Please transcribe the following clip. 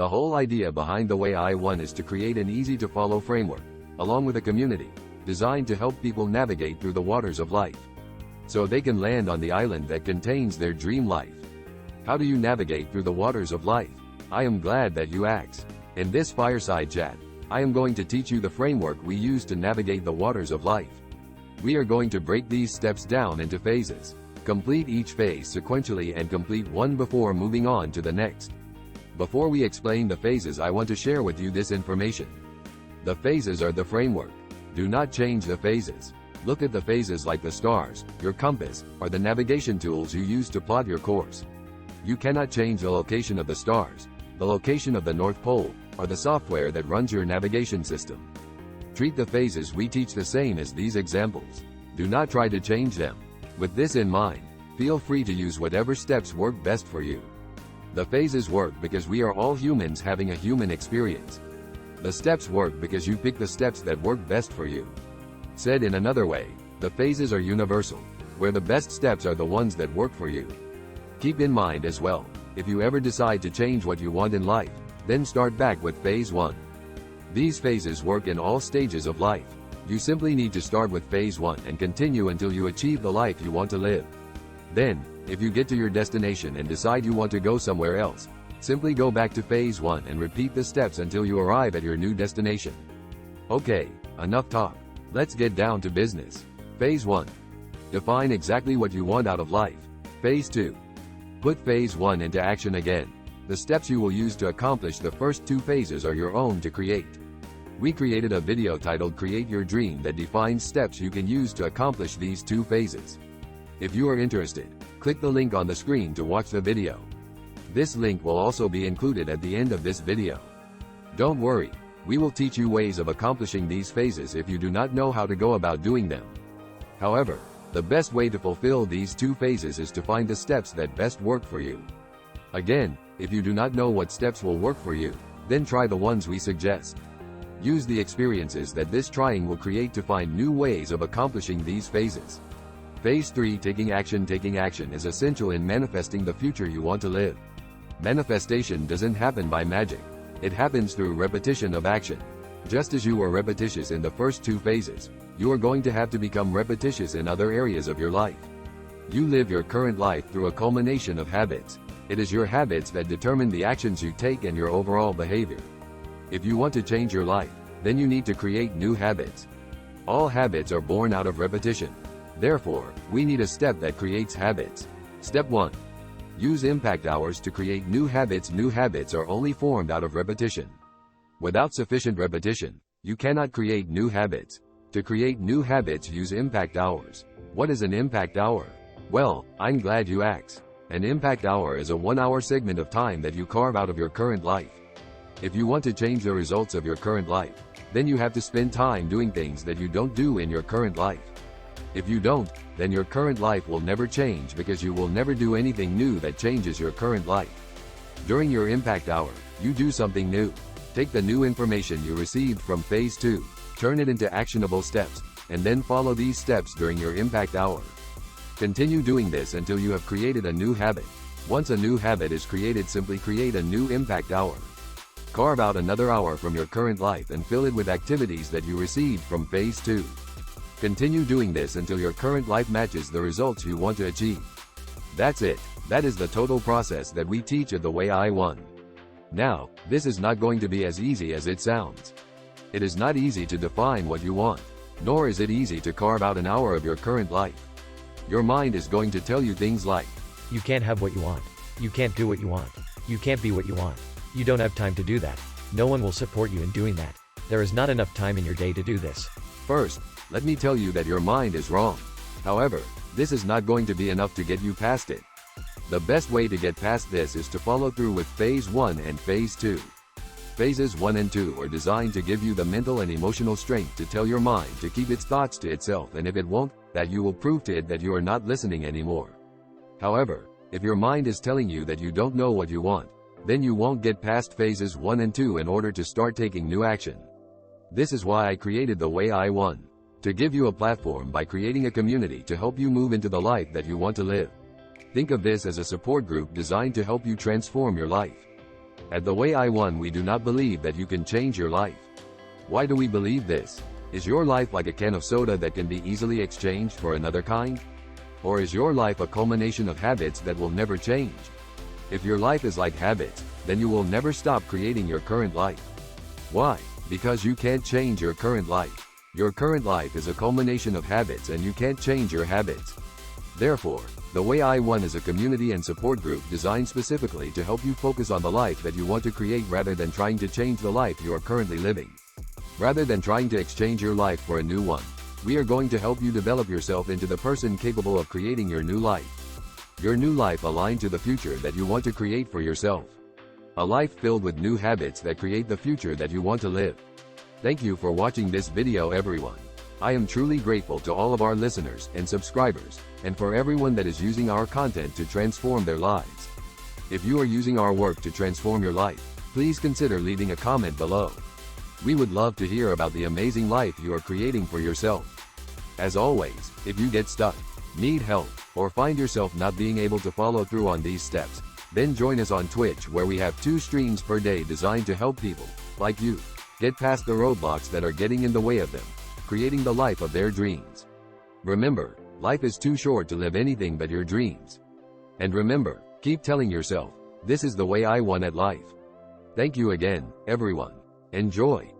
The whole idea behind the Way I One is to create an easy-to-follow framework, along with a community, designed to help people navigate through the waters of life, so they can land on the island that contains their dream life. How do you navigate through the waters of life? I am glad that you asked. In this fireside chat, I am going to teach you the framework we use to navigate the waters of life. We are going to break these steps down into phases. Complete each phase sequentially and complete one before moving on to the next. Before we explain the phases, I want to share with you this information. The phases are the framework. Do not change the phases. Look at the phases like the stars, your compass, or the navigation tools you use to plot your course. You cannot change the location of the stars, the location of the North Pole, or the software that runs your navigation system. Treat the phases we teach the same as these examples. Do not try to change them. With this in mind, feel free to use whatever steps work best for you. The phases work because we are all humans having a human experience. The steps work because you pick the steps that work best for you. Said in another way, the phases are universal, where the best steps are the ones that work for you. Keep in mind as well, if you ever decide to change what you want in life, then start back with phase 1. These phases work in all stages of life. You simply need to start with phase 1 and continue until you achieve the life you want to live. Then, if you get to your destination and decide you want to go somewhere else, simply go back to phase 1 and repeat the steps until you arrive at your new destination. Okay, enough talk. Let's get down to business. Phase 1. Define exactly what you want out of life. Phase 2. Put phase 1 into action again. The steps you will use to accomplish the first 2 phases are your own to create. We created a video titled Create Your Dream that defines steps you can use to accomplish these 2 phases. If you are interested, click the link on the screen to watch the video. This link will also be included at the end of this video. Don't worry, we will teach you ways of accomplishing these phases if you do not know how to go about doing them. However, the best way to fulfill these 2 phases is to find the steps that best work for you. Again, if you do not know what steps will work for you, then try the ones we suggest. Use the experiences that this trying will create to find new ways of accomplishing these phases. Phase 3. Taking action. Taking action is essential in manifesting the future you want to live. Manifestation doesn't happen by magic. It happens through repetition of action. Just as you were repetitious in the first 2 phases, you are going to have to become repetitious in other areas of your life. You live your current life through a culmination of habits. It is your habits that determine the actions you take and your overall behavior. If you want to change your life, then you need to create new habits. All habits are born out of repetition. Therefore, we need a step that creates habits. Step 1. Use impact hours to create new habits. New habits are only formed out of repetition. Without sufficient repetition, you cannot create new habits. To create new habits, use impact hours. What is an impact hour? Well, I'm glad you asked. An impact hour is a 1-hour segment of time that you carve out of your current life. If you want to change the results of your current life, then you have to spend time doing things that you don't do in your current life. If you don't, then your current life will never change because you will never do anything new that changes your current life. During your impact hour, you do something new. Take the new information you received from phase 2, turn it into actionable steps, and then follow these steps during your impact hour. Continue doing this until you have created a new habit. Once a new habit is created, simply create a new impact hour. Carve out another hour from your current life and fill it with activities that you received from phase 2. Continue doing this until your current life matches the results you want to achieve. That's it. That is the total process that we teach at the Way I One. Now, this is not going to be as easy as it sounds. It is not easy to define what you want, nor is it easy to carve out an hour of your current life. Your mind is going to tell you things like, you can't have what you want. You can't do what you want. You can't be what you want. You don't have time to do that. No one will support you in doing that. There is not enough time in your day to do this. First, let me tell you that your mind is wrong. However, this is not going to be enough to get you past it. The best way to get past this is to follow through with phase 1 and phase 2. Phases 1 and 2 are designed to give you the mental and emotional strength to tell your mind to keep its thoughts to itself, and if it won't, that you will prove to it that you are not listening anymore. However, if your mind is telling you that you don't know what you want, then you won't get past phases 1 and 2 in order to start taking new action. This is why I created the Way I One. To give you a platform by creating a community to help you move into the life that you want to live. Think of this as a support group designed to help you transform your life. At the Way I1 we do not believe that you can change your life. Why do we believe this? Is your life like a can of soda that can be easily exchanged for another kind? Or is your life a culmination of habits that will never change? If your life is like habits, then you will never stop creating your current life. Why? Because you can't change your current life. Your current life is a culmination of habits and you can't change your habits. Therefore, the Way I1 is a community and support group designed specifically to help you focus on the life that you want to create rather than trying to change the life you are currently living. Rather than trying to exchange your life for a new one, we are going to help you develop yourself into the person capable of creating your new life. Your new life aligned to the future that you want to create for yourself. A life filled with new habits that create the future that you want to live. Thank you for watching this video, everyone. I am truly grateful to all of our listeners and subscribers, and for everyone that is using our content to transform their lives. If you are using our work to transform your life, please consider leaving a comment below. We would love to hear about the amazing life you are creating for yourself. As always, if you get stuck, need help, or find yourself not being able to follow through on these steps, then join us on Twitch, where we have 2 streams per day designed to help people, like you, get past the roadblocks that are getting in the way of them, creating the life of their dreams. Remember, life is too short to live anything but your dreams. And remember, keep telling yourself, this is the way I want at life. Thank you again, everyone. Enjoy.